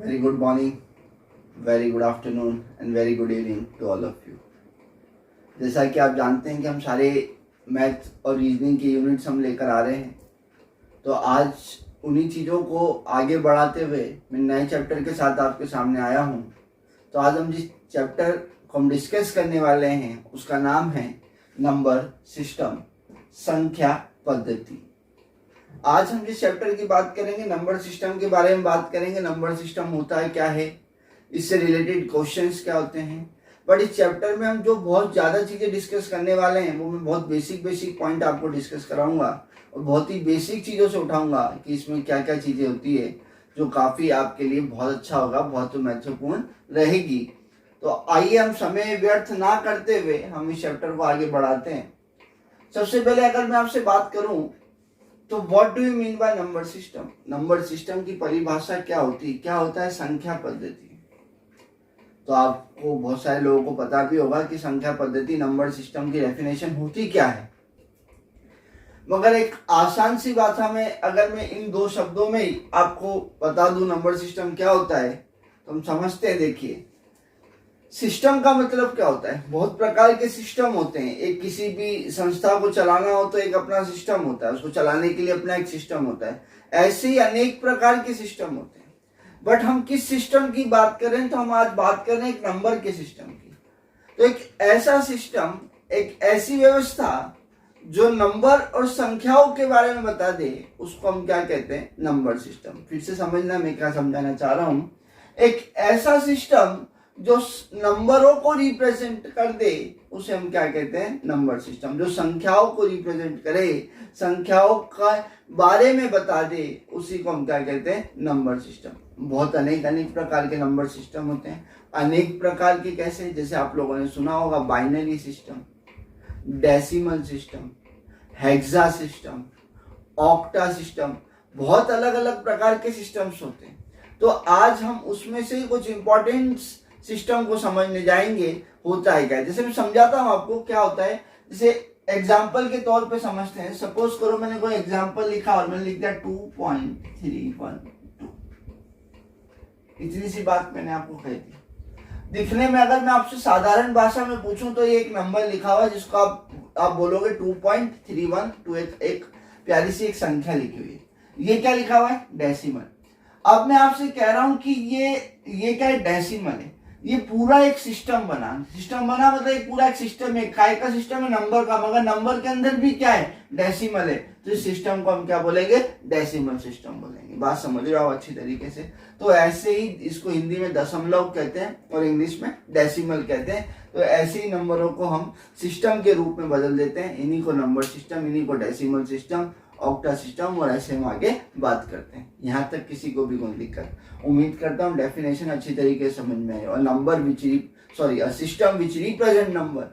Very good morning, very good afternoon and very good evening to all of you. जैसा कि आप जानते हैं कि हम सारे मैथ और रीजनिंग के यूनिट्स हम लेकर आ रहे हैं, तो आज उन्हीं चीज़ों को आगे बढ़ाते हुए मैं नए चैप्टर के साथ आपके सामने आया हूँ। तो आज हम जिस चैप्टर को हम डिस्कस करने वाले हैं उसका नाम है नंबर सिस्टम, संख्या पद्धति। आज हम जिस चैप्टर की बात करेंगे नंबर सिस्टम के बारे में बात करेंगे। नंबर सिस्टम होता है क्या है, इससे रिलेटेड क्वेश्चंस क्या होते हैं। बट इस चैप्टर में हम जो बहुत ज़्यादा चीज़ें डिस्कस करने वाले हैं वो मैं बहुत बेसिक पॉइंट आपको डिस्कस कराऊंगा और बहुत ही बेसिक चीज़ों से उठाऊंगा कि इसमें क्या क्या चीज़ें होती है जो काफ़ी आपके लिए बहुत अच्छा होगा, बहुत महत्वपूर्ण रहेगी। तो आइए हम समय व्यर्थ ना करते हुए हम इस चैप्टर को आगे बढ़ाते हैं। सबसे पहले अगर मैं आपसे बात करूं तो what do you mean by number system. Number system की परिभाषा क्या होती है, क्या होता है संख्या पद्धति। तो आपको बहुत सारे लोगों को पता भी होगा कि संख्या पद्धति नंबर सिस्टम की डेफिनेशन होती क्या है, मगर एक आसान सी बात हमें अगर मैं इन दो शब्दों में ही आपको बता दूं नंबर सिस्टम क्या होता है तो हम समझते हैं। देखिए, सिस्टम का मतलब क्या होता है। बहुत प्रकार के सिस्टम होते हैं। एक किसी भी संस्था को चलाना हो तो एक अपना सिस्टम होता है, उसको चलाने के लिए अपना एक सिस्टम होता है। ऐसे ही अनेक प्रकार के सिस्टम होते हैं। बट हम किस सिस्टम की बात करें तो हम आज बात कर रहे हैं एक नंबर के सिस्टम की। तो एक ऐसा सिस्टम, एक ऐसी व्यवस्था जो नंबर और संख्याओं के बारे में बता दे, उसको हम क्या कहते हैं, नंबर सिस्टम। फिर से समझना मैं क्या समझाना चाह रहा हूं। एक ऐसा सिस्टम जो नंबरों को रिप्रेजेंट कर दे उसे हम क्या कहते हैं, नंबर सिस्टम। जो संख्याओं को रिप्रेजेंट करे, संख्याओं का बारे में बता दे, उसी को हम क्या कहते हैं, नंबर सिस्टम। बहुत अनेक प्रकार के नंबर सिस्टम होते हैं। अनेक प्रकार के कैसे, जैसे आप लोगों ने सुना होगा binary system, decimal system, hexa system, octa system. बहुत अलग अलग प्रकार के सिस्टम्स होते हैं। तो आज हम उसमें से कुछ इंपॉर्टेंट सिस्टम को समझने जाएंगे। होता है क्या, जैसे मैं समझाता हूं आपको क्या होता है। जैसे एग्जाम्पल के तौर पे समझते हैं। सपोज करो मैंने कोई एग्जाम्पल लिखा और मैंने लिख दिया 2.312। इतनी सी बात मैंने आपको कह दी। दिखने में अगर मैं आपसे साधारण भाषा में पूछूं तो ये एक नंबर लिखा हुआ है जिसको आप बोलोगे 2.31। तो एक प्यारी सी एक संख्या लिखी हुई है। ये क्या लिखा हुआ है, डेसिमल। अब मैं आपसे कह रहा हूं कि ये क्या है, डेसिमल है। ये पूरा एक सिस्टम बना मतलब एक पूरा एक सिस्टम है। काय का सिस्टम है, नंबर का, मगर नंबर के अंदर भी क्या है, डेसिमल है। तो इस सिस्टम को हम क्या बोलेंगे, डेसिमल सिस्टम बोलेंगे। बात समझ रहे हो अच्छी तरीके से। तो ऐसे ही इसको हिंदी में दशमलव कहते हैं और इंग्लिश में डेसिमल कहते हैं। तो ऐसे ही नंबरों को हम सिस्टम के रूप में बदल देते हैं। इन्हीं को नंबर सिस्टम, इन्हीं को डेसिमल सिस्टम, ऑक्टा सिस्टम, और ऐसे हम आगे बात करते हैं। यहाँ तक किसी को भी कोई दिक्कत, उम्मीद करता हूँ डेफिनेशन अच्छी तरीके से समझ में आए। और number system which represent number,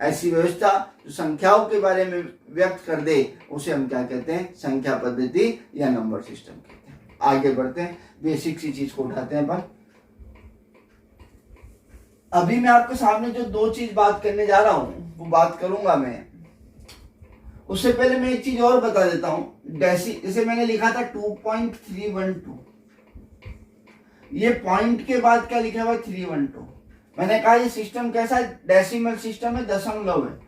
ऐसी व्यवस्था जो संख्याओं के बारे में व्यक्त कर दे, उसे हम क्या कहते हैं, संख्या पद्धति या नंबर सिस्टम कहते हैं। आगे बढ़ते हैं, बेसिक सी चीज को उठाते हैं अपन। अभी मैं आपके सामने जो दो चीज बात करने जा रहा हूं वो बात करूंगा मैं। उससे पहले मैं एक चीज और बता देता हूं। जैसे मैंने लिखा था 2.312, ये पॉइंट के बाद क्या लिखा हुआ, 312। मैंने कहा ये सिस्टम कैसा है, डेसिमल सिस्टम है, दशमलव है।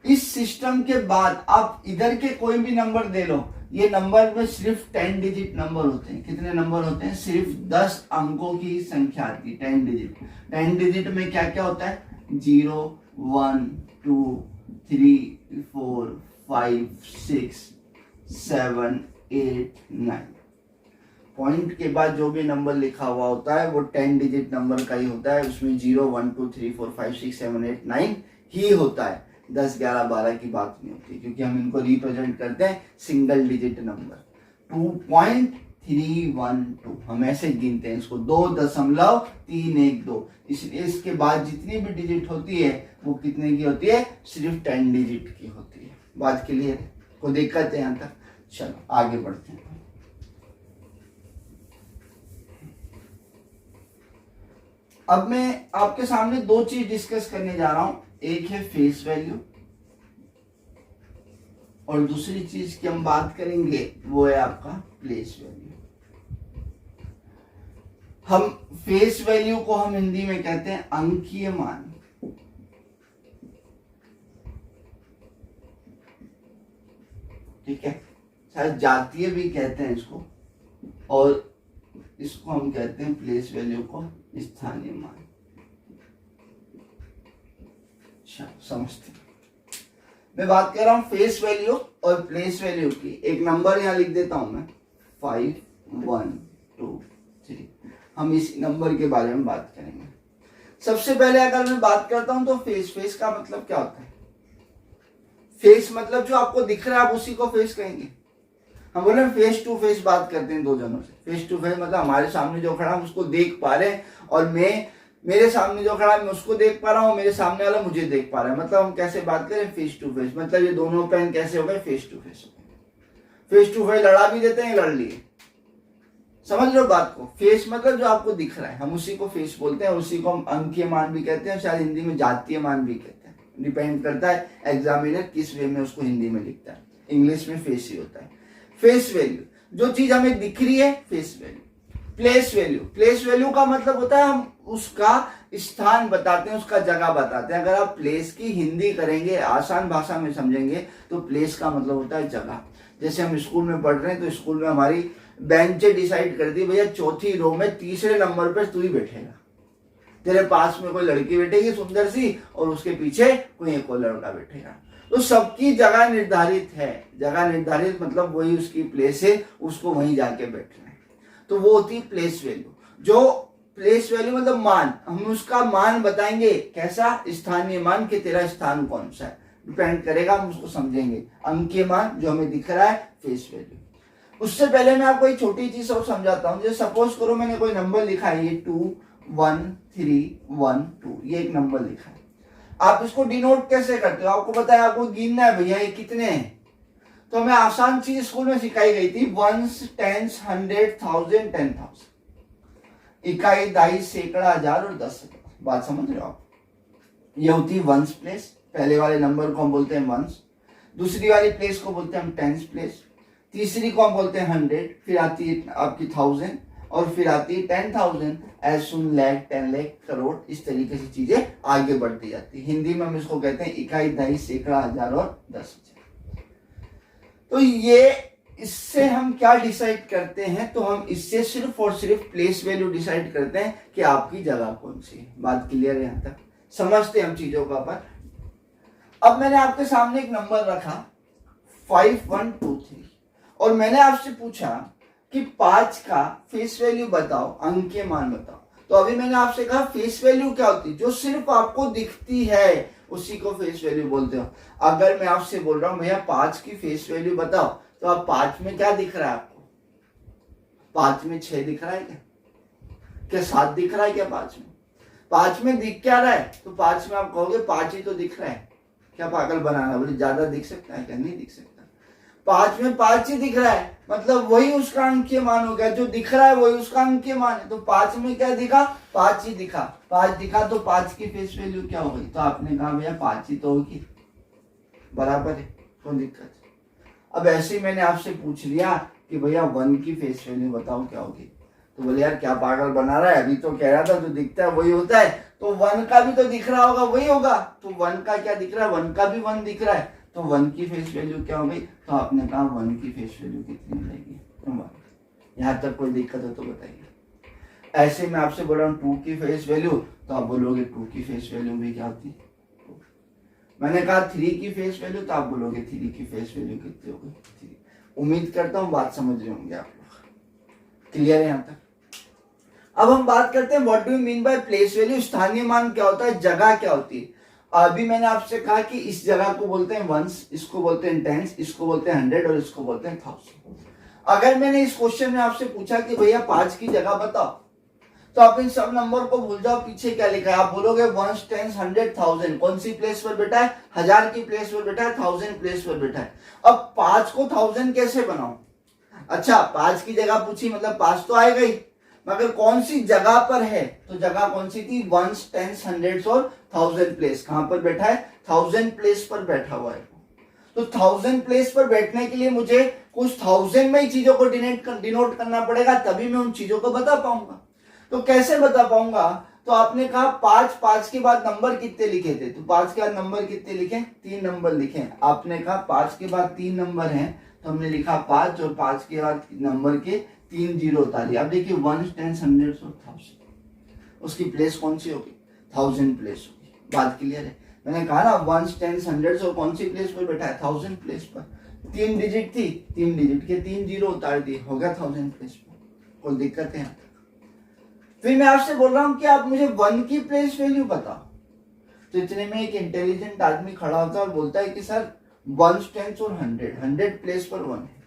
इस सिस्टम के बाद आप इधर के कोई भी नंबर दे लो, ये नंबर में सिर्फ 10 डिजिट नंबर होते हैं। कितने नंबर होते हैं, सिर्फ 10 अंकों की संख्या आती है, 10 डिजिट। 10 डिजिट में क्या क्या होता है, 0 1 2 3 4 5 6 7 8 9। पॉइंट के बाद जो भी नंबर लिखा हुआ होता है वो 10 डिजिट नंबर का ही होता है। उसमें 0 1 2 3 4 5 6 7 8 9 ही होता है। 10 11 12 की बात नहीं होती, क्योंकि हम इनको रिप्रेजेंट करते हैं सिंगल डिजिट नंबर। 2.312 हम ऐसे गिनते हैं इसको, 2.312। इसलिए इसके बाद जितनी भी डिजिट होती है वो कितने की होती है, सिर्फ 10 डिजिट की होती है। बात क्लियर है, कोई दिक्कत है यहाँ तक। चलो आगे बढ़ते हैं। अब मैं आपके सामने दो चीज डिस्कस करने जा रहा हूं। एक है फेस वैल्यू और दूसरी चीज की हम बात करेंगे वो है आपका प्लेस वैल्यू। हम फेस वैल्यू को हम हिंदी में कहते हैं अंकीय मान। ठीक है, शायद जातीय भी कहते हैं इसको, और इसको हम कहते हैं प्लेस वैल्यू को स्थानीय मान। अच्छा, समझते हैं। मैं बात कर रहा हूं फेस वैल्यू और प्लेस वैल्यू की। एक नंबर यहां लिख देता हूं मैं, 5 1 2 3। हम इस नंबर के बारे में बात करेंगे। सबसे पहले अगर मैं बात करता हूं तो फेस का मतलब क्या होता है? फेस मतलब जो आपको दिख रहा है आप उसी को फेस कहेंगे। हम बोले फेस टू फेस बात करते हैं दो जनों से। फेस टू फेस मतलब हमारे सामने जो खड़ा हम उसको देख पा रहे हैं, और मेरे सामने जो खड़ा है मैं उसको देख पा रहा हूँ, मेरे सामने वाला मुझे देख पा रहा है। मतलब हम कैसे बात करें? Face to face. मतलब ये दोनों पेन कैसे हो गए? फेस टू फेस हो गए। फेस टू फेस लड़ा भी देते हैं, लड़ लिए। समझ लो बात को। फेस मतलब जो आपको दिख रहा है, हम उसी को फेस बोलते हैं, उसी को हम अंकीय मान भी कहते हैं, शायद हिंदी में जातीय मान भी कहते हैं। डिपेंड करता है एग्जामिनर किस वे में उसको हिंदी में लिखता है। इंग्लिश में फेस ही होता है। फेस वैल्यू, जो चीज हमें दिख रही है, face value. Place value, place value का मतलब होता है हम उसका स्थान बताते हैं, उसका जगह बताते हैं। अगर आप प्लेस की हिंदी करेंगे, आसान भाषा में समझेंगे, तो प्लेस का मतलब होता है जगह। जैसे हम स्कूल में पढ़ रहे हैं तो स्कूल में हमारी बेंच डिसाइड कर दी, भैया चौथी रो में तीसरे नंबर पर तू ही बैठेगा। तेरे पास में कोई लड़की बैठेगी सुंदर सी, और उसके पीछे कोई एक और लड़का बैठेगा। तो सबकी जगह निर्धारित है। जगह निर्धारित मतलब वही उसकी प्लेस है, उसको वहीं जाके बैठना है। तो वो होती है प्लेस वैल्यू। जो प्लेस वैल्यू मतलब मान, हम उसका मान बताएंगे। कैसा? स्थानीय मान, कि तेरा स्थान कौन सा है, डिपेंड करेगा, हम उसको समझेंगे। अंकीय मान जो हमें दिख रहा है, फेस वैल्यू। उससे पहले मैं आपको एक छोटी चीज और समझाता हूं। जैसे सपोज करो मैंने कोई नंबर लिखा है, ये 2 1 3 1 2, ये एक नंबर लिखा है। आप इसको डिनोट कैसे करते हो? आपको पता है, आपको गिनना है भैया ये कितने हैं। तो हमें आसान चीज स्कूल में सिखाई गई थी, वंस, टेंस, 100, 1000, 10,000। इकाई, दहाई, सैकड़ा, हजार और 10। बात समझ रहे हो आप? ये होती है वंस प्लेस। पहले वाले नंबर को हम बोलते हैं वंस, दूसरी वाली प्लेस को बोलते हैं हम टेंस प्लेस, तीसरी को हम बोलते हैं 100, फिर आती है आपकी 1000, और फिर आती है 10,000, एज सुन लाख, 10 लाख, करोड़। इस तरीके से चीजें आगे बढ़ती जाती है। हिंदी में हम इसको कहते हैं इकाई, दहाई, सैकड़ा, हजार और 10,000। तो ये इससे हम क्या डिसाइड करते हैं? तो हम इससे सिर्फ और सिर्फ प्लेस वैल्यू डिसाइड करते हैं कि आपकी जगह कौन सी है। बात क्लियर है? यहां तक समझते हैं हम चीजों का। पर अब मैंने आपके सामने एक नंबर रखा 5 1 2 3, और मैंने आपसे पूछा कि 5 का फेस वैल्यू बताओ, अंकीय मान बताओ। तो अभी मैंने आपसे कहा फेस वैल्यू क्या होती है? जो सिर्फ आपको दिखती है उसी को फेस वैल्यू बोलते हो। अगर मैं आपसे बोल रहा हूं भैया 5 की फेस वैल्यू बताओ, तो आप 5 में क्या दिख रहा है आपको? 5 में 6 दिख रहा है क्या 7 दिख रहा है क्या? 5 में दिख क्या रहा है? तो 5 में आप कहोगे 5 ही तो दिख रहा है। क्या पागल बनाना? बोले ज्यादा दिख सकता है क्या? नहीं दिख सकता। 5 में 5 ही दिख रहा है, मतलब वही उसका अंकीय मान हो गया। जो दिख रहा है वही उसका अंकीय मान है। तो 5 में क्या दिखा? 5 ही दिखा। 5 दिखा तो 5 की फेस वैल्यू क्या हो गई? तो आपने कहा भैया 5 ही तो होगी, बराबर है, कोई दिक्कत। अब ऐसे ही मैंने आपसे पूछ लिया कि भैया 1 की फेस वैल्यू बताओ क्या होगी। तो बोले यार क्या पागल बना रहा है, अभी तो कह रहा था जो दिखता है वही होता है। तो 1 का भी तो दिख रहा होगा, वही होगा। तो 1 का क्या दिख रहा है? 1 का भी 1 दिख रहा है। तो 1 की फेस वैल्यू क्या हो गई? तो आपने कहा 1 की फेस वैल्यू कितनी मिलेगी? यहाँ तक कोई दिक्कत हो तो बताइए। ऐसे मैं आपसे बोल रहा हूँ 2 की फेस वैल्यू, तो आप बोलोगे 2 की फेस वैल्यू भी क्या होती है? मैंने कहा 3 की फेस वैल्यू, तो आप बोलोगे 3 की फेस वैल्यू कितनी होगी? 3। उम्मीद करता हूँ बात समझ रहे होंगे आप लोग। क्लियर है यहाँ तक? अब हम बात करते हैं what do you mean by place value. स्थानीय मान क्या होता है? जगह क्या होती है? अभी मैंने आपसे कहा कि इस जगह को बोलते हैं वंस, इसको बोलते हैं टेंस, इसको बोलते हैं 100 और इसको बोलते हैं 1000। अगर मैंने इस क्वेश्चन में आपसे पूछा कि भैया 5 की जगह बताओ, तो आप इन सब नंबर को भूल जाओ, पीछे क्या लिखा है। आप बोलोगे वंस, टेंस, 100, 1000। कौन सी प्लेस पर बैठा है? 1000 की प्लेस पर बैठा है, 1000 प्लेस पर बैठा है। अब 5 को 1000 कैसे बनाऊं? अच्छा 5 की जगह पूछी, मतलब 5 तो आएगा ही, मगर कौन सी जगह पर है? तो जगह कौन सी थी? वंस, टेंस, 100 और 1000 प्लेस। कहां पर बैठा है? 1000 प्लेस पर बैठा हुआ है। तो 1000 प्लेस पर बैठने के लिए मुझे कुछ 1000 में ही चीजों को डिनोट करना पड़ेगा, तभी मैं उन चीजों को बता पाऊंगा। तो कैसे बता पाऊंगा? तो आपने कहा 5 के बाद नंबर कितने लिखे थे, तो 5 के बाद नंबर कितने लिखे? 3 नंबर लिखे। आपने कहा 5 के बाद 3 नंबर हैं, तो हमने लिखा 5 और 5 के बाद नंबर के 3 जीरो उतारिए। अब देखिए 1 10 100 और 1000, उसकी प्लेस कौन सी होगी? 1000 प्लेस होगी। बात क्लियर है? मैंने कहा ना 1 10 100 और कौन सी प्लेस पर बैठा है? 1000 प्लेस पर। 3 डिजिट थी, 3 डिजिट के 3 जीरो उतार दिए, हो गया 1000 प्लेस पर। कोई दिक्कत है? फिर मैं आपसे बोल रहा हूं कि आप मुझे 1 की प्लेस वैल्यू बताओ। तो इतने में एक इंटेलिजेंट आदमी खड़ा होता है और बोलता है कि सर 1 10 और 100 प्लेस पर 1 है,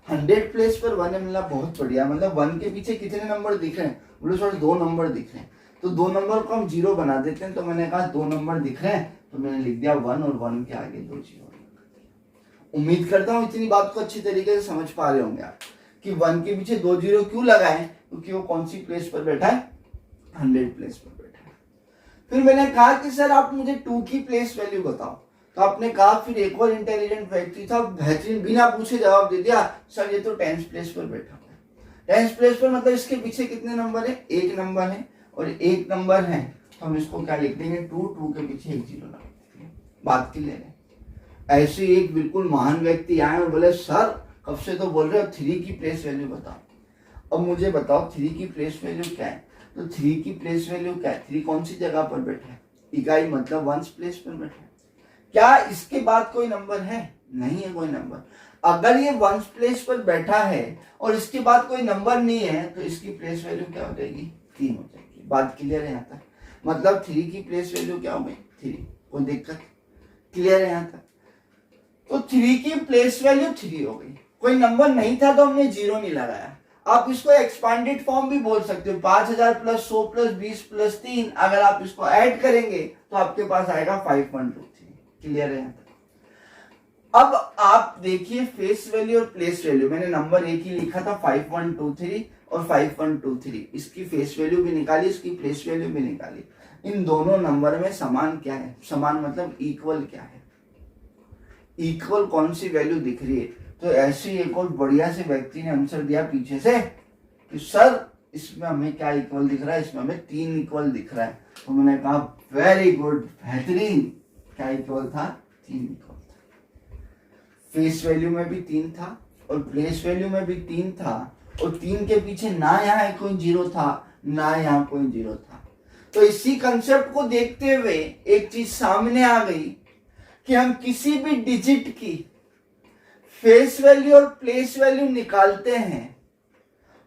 100 प्लेस पर 1 है। मतलब बहुत बढ़िया, मतलब 1 के पीछे कितने नंबर दिख रहे हैं? बोले सर 2 नंबर दिख रहे हैं। तो 2 नंबर को हम जीरो बना देते हैं। तो मैंने कहा 2 नंबर दिख रहे हैं, तो मैंने लिख दिया 1 और 1 के आगे 2 जीरो। उम्मीद करता हूं इतनी बात को अच्छी तरीके से समझ पा रहे होंगे आप कि 1 के पीछे 2 जीरो क्यों लगाए, क्योंकि वो कौन सी प्लेस पर बैठा है? 100 प्लेस पर बैठा है। फिर मैंने कहा कि सर आप मुझे 2 की प्लेस वैल्यू बताओ। तो आपने कहा, फिर एक और इंटेलिजेंट व्यक्ति था, बेहतरीन बिना पूछे जवाब दे दिया, सर ये तो 10 प्लेस पर बैठा हुआ है। 10 प्लेस पर मतलब इसके पीछे कितने नंबर है? 1 नंबर है, और 1 नंबर है तो हम इसको क्या लिख देंगे? 2 के पीछे 1 जीरो लगा देंगे। बात क्लियर है? ऐसे एक बिल्कुल महान व्यक्ति आए और बोले सर कब से तो बोल रहे हो 3 की प्लेस वैल्यू बताओ। अब मुझे बताओ 3 की प्लेस वैल्यू क्या है? तो 3 की प्लेस वैल्यू क्या है? 3 कौन सी जगह पर बैठा है? इकाई मतलब 1 प्लेस पर बैठा है। क्या इसके बाद कोई नंबर है? नहीं है कोई नंबर। अगर ये 1 प्लेस पर बैठा है और इसके बाद कोई नंबर नहीं है, तो इसकी प्लेस वैल्यू क्या हो जाएगी? 3 हो जाएगी। बात क्लियर है यहाँ तक? मतलब 3 की प्लेस वैल्यू क्या हो गई? 3। कोई दिक्कत? क्लियर है यहाँ तक? तो 3 की प्लेस वैल्यू 3 हो गई। कोई नंबर नहीं था तो हमने जीरो नहीं लगाया। आप इसको एक्सपांडेड फॉर्म भी बोल सकते हो, 5000 प्लस 100 प्लस 20 प्लस 3। अगर आप इसको ऐड करेंगे तो आपके पास आएगा 5123। क्लियर है? अब आप देखिए फेस वैल्यू और प्लेस वैल्यू, मैंने नंबर एक ही लिखा था 5123 और 5123। इसकी फेस वैल्यू भी निकाली, इसकी प्लेस वैल्यू भी निकाली। इन दोनों नंबर में समान क्या है? समान मतलब इक्वल क्या है? इक्वल कौन सी वैल्यू दिख रही है? तो ऐसे एक और बढ़िया से व्यक्ति ने आंसर दिया पीछे से कि सर इसमें हमें क्या इक्वल दिख रहा है? इसमें हमें 3 इक्वल दिख रहा है। तो मैंने कहा वेरी गुड, बेहतरीन। क्या इक्वल था? 3 इक्वल था। फेस वैल्यू में भी 3 था और प्लेस वैल्यू में भी 3 था, और 3 के पीछे ना यहाँ कोई जीरो था ना यहाँ कोई जीरो था। तो इसी कंसेप्ट को देखते हुए एक चीज सामने आ गई कि हम किसी भी डिजिट की फेस वैल्यू और प्लेस वैल्यू निकालते हैं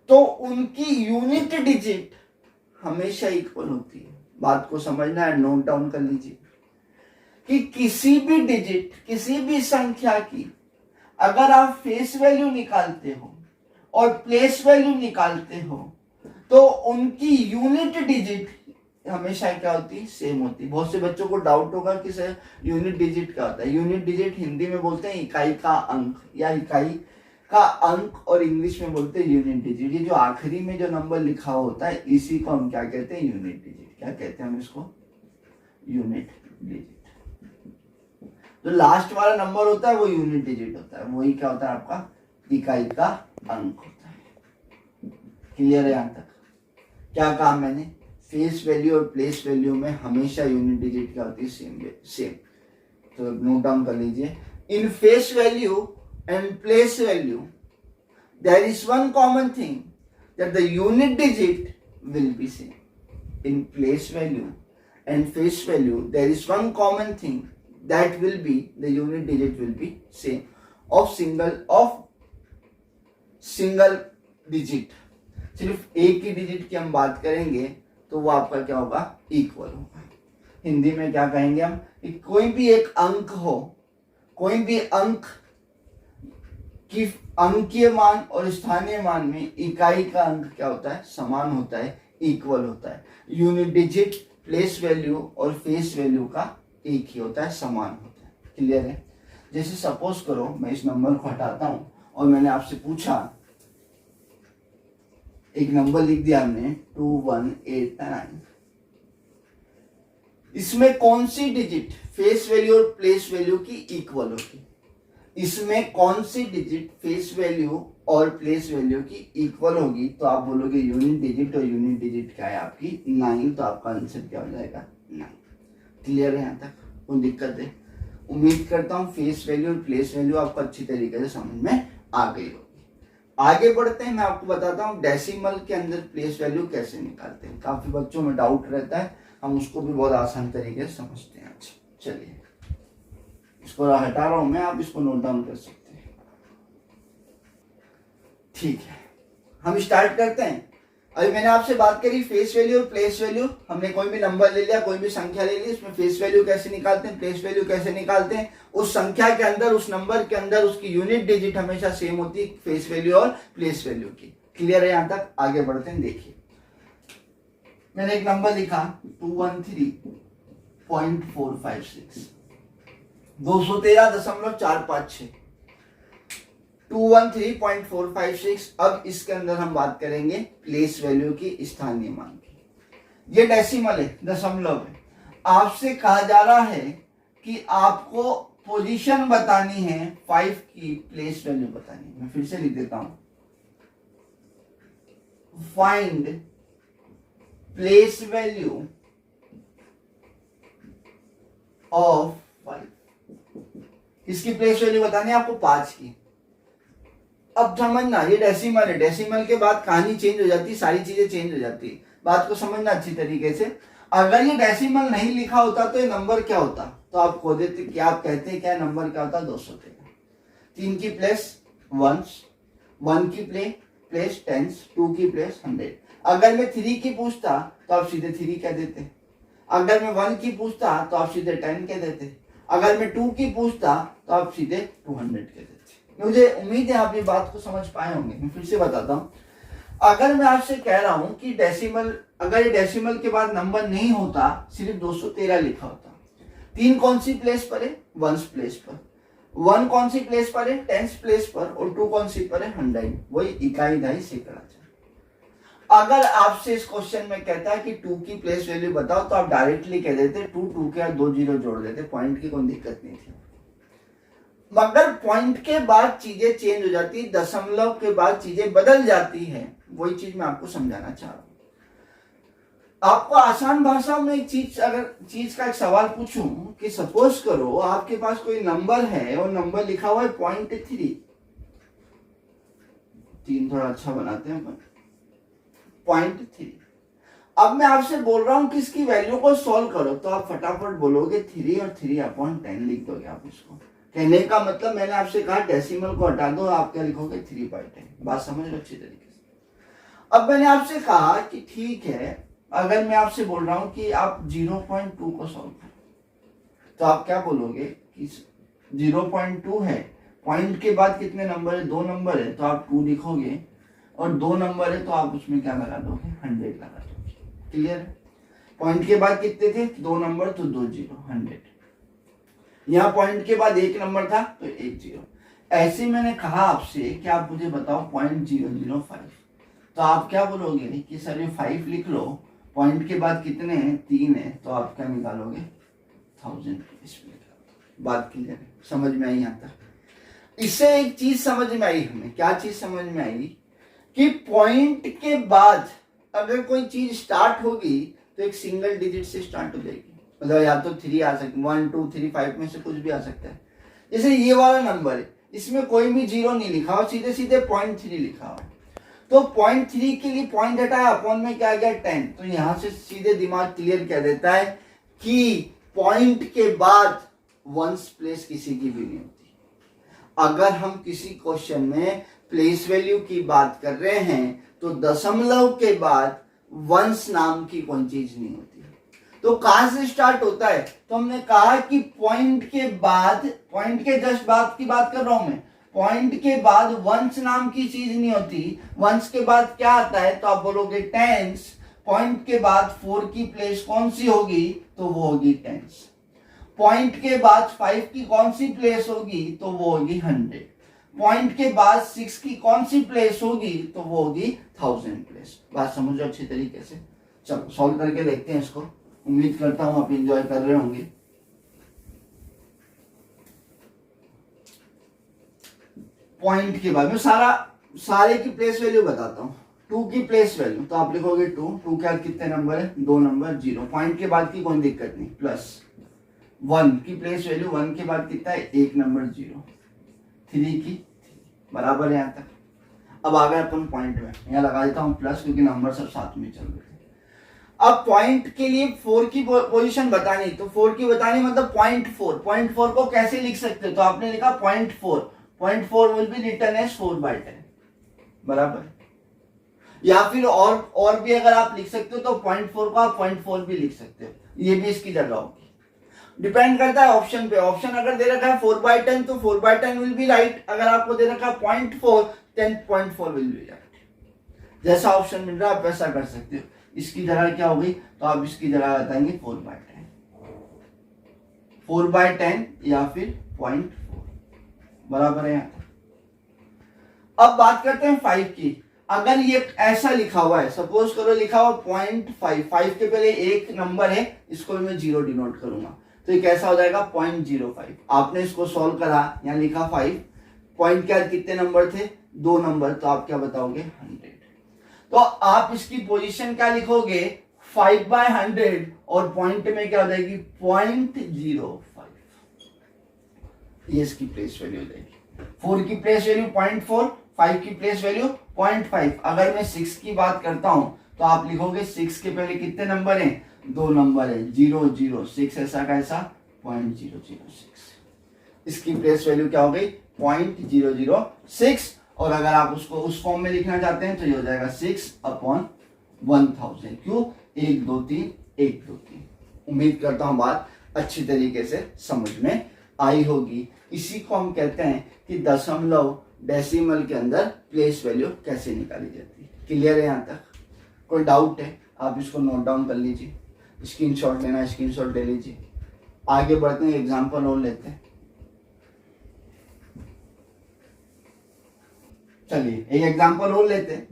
तो उनकी यूनिट डिजिट हमेशा इक्वल होती है। बात को समझना है, नोट डाउन कर लीजिए कि किसी भी डिजिट, किसी भी संख्या की अगर आप फेस वैल्यू निकालते हो और प्लेस वैल्यू निकालते हो तो उनकी यूनिट डिजिट हमेशा क्या होती? सेम होती। बहुत से बच्चों को डाउट होगा कि सर यूनिट डिजिट क्या होता है? यूनिट डिजिट हिंदी में बोलते हैं इकाई का अंक या इकाई का अंक, और इंग्लिश में बोलते हैं यूनिट डिजिट। ये जो आखिरी में जो नंबर लिखा होता है इसी को हम क्या कहते हैं? Unit digit. क्या कहते हैं हम इसको? Unit digit. जो लास्ट वाला नंबर होता है वो यूनिट डिजिट होता है, वही क्या होता है? आपका इकाई का अंक होता है। क्लियर है यहाँ तक? क्या कहा मैंने? फेस वैल्यू और प्लेस वैल्यू में हमेशा यूनिट डिजिट क्या होती है? सेम। तो नोट डाउन कर लीजिए, in face value and place value there is one common thing that the unit digit will be same. In place value and face value there is one common thing that will be the unit digit will be same of single digit. सिर्फ एक ही digit की हम बात करेंगे तो वो आपका क्या होगा? इक्वल होगा। हिंदी में क्या कहेंगे हम? कि कोई भी एक अंक हो, कोई भी अंक की अंकीय मान और स्थानीय मान में इकाई का अंक क्या होता है? समान होता है, इक्वल होता है। यूनिट डिजिट, प्लेस वैल्यू और फेस वैल्यू का एक ही होता है, समान होता है। क्लियर है? जैसे सपोज करो मैं इस नंबर को हटाता हूं और मैंने आपसे पूछा, एक नंबर लिख दिया हमने 2189, इसमें कौन सी डिजिट फेस वैल्यू और प्लेस वैल्यू की इक्वल होगी? इसमें कौन सी डिजिट फेस वैल्यू और प्लेस वैल्यू की इक्वल होगी तो आप बोलोगे यूनिट डिजिट, और यूनिट डिजिट क्या है आपकी 9, तो आपका आंसर क्या हो जाएगा 9। क्लियर है यहाँ तक, कोई दिक्कत है? उम्मीद करता हूँ फेस वैल्यू और प्लेस वैल्यू आपको अच्छी तरीके से समझ में आ गई होगी। आगे बढ़ते हैं, मैं आपको बताता हूँ डेसिमल के अंदर प्लेस वैल्यू कैसे निकालते हैं। काफी बच्चों में डाउट रहता है, हम उसको भी बहुत आसान तरीके से समझते हैं आज। चलिए इसको हटा रहा हूं मैं, आप इसको नोट डाउन कर सकते हैं। ठीक है, हम स्टार्ट करते हैं। अभी मैंने आपसे बात करी फेस वैल्यू और प्लेस वैल्यू। हमने कोई भी नंबर ले लिया, कोई भी संख्या ले ली, इसमें फेस वैल्यू कैसे निकालते हैं, प्लेस वैल्यू कैसे निकालते हैं। उस संख्या के अंदर, उस नंबर के अंदर उसकी यूनिट डिजिट हमेशा सेम होती है फेस वैल्यू और प्लेस वैल्यू की। क्लियर है यहाँ तक? आगे बढ़ते हैं। देखिए मैंने एक नंबर लिखा 213.456, 213.456, 213.456। अब इसके अंदर हम बात करेंगे प्लेस वैल्यू की, स्थानीय मान की। ये डेसिमल है, दशमलव है। आपसे कहा जा रहा है कि आपको पोजीशन बतानी है 5 की, प्लेस वैल्यू बतानी है। मैं फिर से लिख देता हूं, फाइंड प्लेस वैल्यू ऑफ 5। इसकी प्लेस वैल्यू बतानी है आपको 5 की। अब समझना, ये डेसिमल है, डेसिमल के बाद कहानी चेंज हो जाती है, सारी चीजें चेंज हो जाती है। बात को समझना अच्छी तरीके से। अगर ये डेसिमल नहीं लिखा होता तो ये नंबर क्या होता, तो आप खो देते, क्या आप कहते क्या नंबर क्या होता, 213। 3 की प्लेस वंस, 1 की प्लेस टेंस, 2 की प्लेस 100। अगर मैं 3 की पूछता तो आप सीधे 3 कह देते। अगर मैं 1 की पूछता तो आप सीधे 10 कह देते। अगर मैं 2 की पूछता तो आप सीधे 200 कह देते। मुझे उम्मीद है आप ये बात को समझ पाए होंगे। मैं फिर से बताता हूँ, अगर मैं आपसे कह रहा हूं कि डेसिमल, अगर ये डेसिमल के बाद नंबर नहीं होता, सिर्फ 213 लिखा होता, 3 कौन सी प्लेस पर है, वंस प्लेस पर, 1 कौन सी प्लेस पर है, टेंस प्लेस पर, और 2 कौन सी पर है, 100, वही इकाई, दहाई, सैकड़ा। अगर आपसे इस क्वेश्चन में कहता है कि 2 की प्लेस वैल्यू बताओ, तो आप डायरेक्टली कह देते 2 के 2 जीरो जोड़ देते, पॉइंट की कोई दिक्कत नहीं थी। मगर पॉइंट के बाद चीजें चेंज हो जाती है, दशमलव के बाद चीजें बदल जाती हैं। वही चीज मैं आपको समझाना चाह रहा हूं। आपको आसान भाषा में एक चीज, अगर चीज का एक सवाल पूछूं कि सपोज करो आपके पास कोई नंबर है और नंबर लिखा हुआ है 0.3, 3 थोड़ा अच्छा बनाते हैं अपन, 0.3। अब मैं आपसे बोल रहा हूं कि इसकी वैल्यू को सॉल्व करो, तो आप फटाफट बोलोगे 3 और 3/10 लिख दोगे आप इसको। कहने का मतलब मैंने आपसे कहा डेसिमल को हटा दो, आप क्या लिखोगे 3/10। बात समझ लो अच्छी तरीके से। अब मैंने आपसे कहा कि ठीक है, अगर मैं आपसे बोल रहा हूं कि आप 0.2 को सॉल्व करो, तो आप क्या बोलोगे कि 0.2 है, पॉइंट के बाद कितने नंबर है, 2 नंबर है, तो आप 2 लिखोगे, और 2 नंबर है तो आप उसमें क्या लगा दोगे, 100 लगा दोगे। क्लियर है? पॉइंट के बाद कितने थे, 2 नंबर, तो 2 जीरो, 100। यहाँ पॉइंट के बाद 1 नंबर था तो 1 जीरो। ऐसे मैंने कहा आपसे कि आप मुझे बताओ 0.005, तो आप क्या बोलोगे कि सर ये 5 लिख लो, पॉइंट के बाद कितने हैं, 3 है, तो आप क्या निकालोगे 1000 इसमें। बात क्लियर है? समझ में आई यहाँ तक? इससे एक चीज समझ में आई हमें, क्या चीज समझ में आई कि पॉइंट के बाद अगर कोई चीज स्टार्ट होगी तो एक सिंगल डिजिट से स्टार्ट हो जाएगी। मतलब या तो 3 आ सकते, 1 2 3 5 में से कुछ भी आ सकता है। जैसे ये वाला नंबर है, इसमें कोई भी 0 नहीं लिखा हुआ, सीधे सीधे 0.3 लिखा हुआ। तो 0.3 के लिए पॉइंट हटाया, अपॉन में क्या आ गया 10। तो यहां से सीधे दिमाग क्लियर कर देता है कि पॉइंट के बाद वंस प्लेस किसी की भी नहीं होती। अगर हम किसी क्वेश्चन में प्लेस वैल्यू की बात कर रहे हैं तो दशमलव के बाद वंस नाम की कोई चीज नहीं होती। तो कहां से स्टार्ट होता है, तो हमने कहा कि पॉइंट के बाद, पॉइंट के जस्ट बाद की बात कर रहा हूं मैं, पॉइंट के बाद वंस नाम की चीज नहीं होती। वंस के बाद क्या आता है, तो आप बोलोगे टेंस। पॉइंट के बाद 4 की प्लेस कौन सी होगी, तो वो होगी टेंस। पॉइंट के बाद 5 की कौन सी प्लेस होगी, तो वो होगी 100। पॉइंट के बाद 6 की कौन सी प्लेस होगी, तो वो होगी 1000 प्लेस। बात समझो अच्छी तरीके से। चलो सॉल्व करके देखते हैं इसको। उम्मीद करता हूं आप एंजॉय कर रहे होंगे। पॉइंट के बाद मैं सारा सारे की प्लेस वैल्यू बताता हूँ। 2 की प्लेस वैल्यू तो आप लिखोगे 2 के बाद कितने नंबर है, 2 नंबर, 0 पॉइंट के बाद की कोई दिक्कत नहीं, प्लस 1 की प्लेस वैल्यू, 1 के बाद कितना है, 1 नंबर, 0, 3 की 3, बराबर है यहाँ तक। अब आ गए अपन पॉइंट में, यहाँ लगा देता हूँ प्लस क्योंकि नंबर सब साथ में चल रहे थे। अब पॉइंट के लिए 4 की पोजीशन बतानी, तो 4 की बतानी मतलब पॉइंट 4 को कैसे लिख सकते हो, तो आपने लिखा point 4 will be written as 4/10, बराबर। या फिर और भी अगर आप लिख सकते हो तो पॉइंट 4 को आप 0.4 भी लिख सकते हो, ये भी इसकी जगह होगी। डिपेंड करता है ऑप्शन पे। ऑप्शन अगर दे रखा है 4/10 तो 4/10 विल बी राइट, अगर आपको दे रखा है 0.4 then 0.4 विल बी राइट। जैसा ऑप्शन मिल रहा है आप वैसा कर सकते हो। इसकी जगह क्या होगी, तो आप इसकी जगह बताएंगे 4/10 या फिर 0.4, बराबर है यहाँ। अब बात करते हैं 5 की। अगर ये ऐसा लिखा हुआ है, सपोज करो लिखा हुआ 0.5, 5 के पहले एक नंबर है, इसको मैं 0 डिनोट करूंगा, तो ये कैसा हो जाएगा 0.05। आपने इसको सॉल्व करा, यहाँ लिखा 5, पॉइंट के बाद कितने नंबर थे, 2 नंबर, तो आप क्या बताओगे 100। तो आप इसकी पोजीशन क्या लिखोगे 5/100 और पॉइंट में क्या हो जाएगी 0.05, ये इसकी प्लेस वैल्यू हो जाएगी। 4 की प्लेस वैल्यू 0.4, 5 की प्लेस वैल्यू 0.5। अगर मैं 6 की बात करता हूं तो आप लिखोगे 6 के पहले कितने नंबर हैं, 2 नंबर है, 0 0 6, ऐसा कैसा 0.006। इसकी प्लेस वैल्यू क्या हो गई 0.006। और अगर आप उसको उस फॉर्म में लिखना चाहते हैं तो ये हो जाएगा 6/1000। क्यों, 1 2 3 1 2 3। उम्मीद करता हूं बात अच्छी तरीके से समझ में आई होगी। इसी को हम कहते हैं कि दशमलव डेसिमल के अंदर प्लेस वैल्यू कैसे निकाली जाती है। क्लियर है यहाँ तक? कोई डाउट है आप इसको नोट डाउन कर लीजिए, स्क्रीनशॉट लेना स्क्रीनशॉट ले लीजिए। आगे बढ़ते हैं, एग्जांपल और लेते हैं। चलिए एक एग्जांपल और लेते हैं।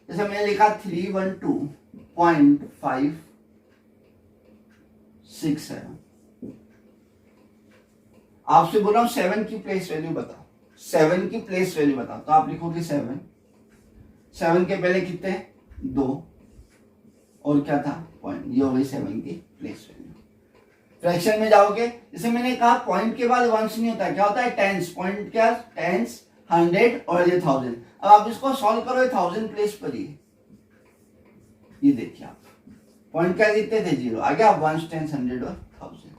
जैसे मैंने लिखा 312.567, आपसे बोल रहा हूं 7 की प्लेस वैल्यू बताओ, 7 की प्लेस वैल्यू बताओ, तो आप लिखोगे 7 के पहले कितने 2 और क्या था पॉइंट, ये हो गई 7 की प्लेस वैल्यू। फ्रैक्शन में जाओगे, जैसे मैंने कहा पॉइंट के बाद वंस नहीं होता, क्या होता है टेंस। पॉइंट क्या, टेंस, 100 और ये 1000। अब आप इसको सॉल्व करो, 1000 प्लेस पर ही, ये देखिए आप पॉइंट क्या जीतते थे 0, आ गया 1 10 100 और 1000।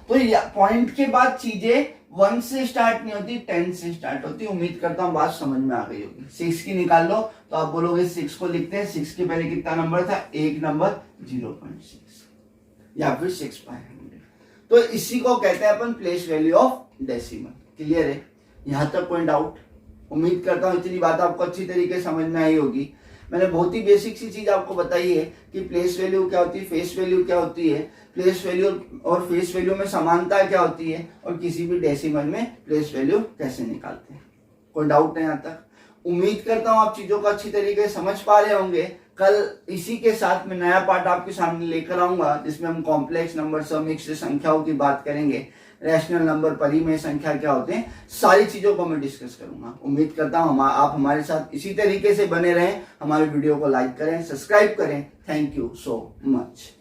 तो पॉइंट के बाद चीजें 1 से स्टार्ट नहीं होती, 10 से स्टार्ट होती। उम्मीद करता हूं बात समझ में आ गई होगी। 6 की निकाल लो तो आप बोलोगे 6 को लिखते हैं, 6 के पहले कितना नंबर था, 1 नंबर, 0.6 या फिर 6/100। तो इसी को कहते हैं अपन place value of decimal. Clear है? यहां तक कोई डाउट? उम्मीद करता हूं इतनी बात आपको अच्छी तरीके समझ में आई होगी। मैंने बहुत ही बेसिक सी चीज आपको बताई है कि प्लेस वैल्यू क्या होती है, फेस वैल्यू क्या होती है, प्लेस वैल्यू और फेस वैल्यू में समानता क्या होती है, और किसी भी डेसिमल में प्लेस वैल्यू कैसे निकालते हैं। कोई डाउट है यहाँ तक? उम्मीद करता हूँ आप चीजों को अच्छी तरीके से समझ पा रहे होंगे। कल इसी के साथ में नया पार्ट आपके सामने लेकर आऊंगा, जिसमें हम कॉम्प्लेक्स नंबर, समिश्र संख्याओं की बात करेंगे, रैशनल नंबर, परिमेय संख्या क्या होते हैं, सारी चीजों को मैं डिस्कस करूंगा। उम्मीद करता हूं आप हमारे साथ इसी तरीके से बने रहें। हमारे वीडियो को लाइक करें, सब्सक्राइब करें। Thank you so much.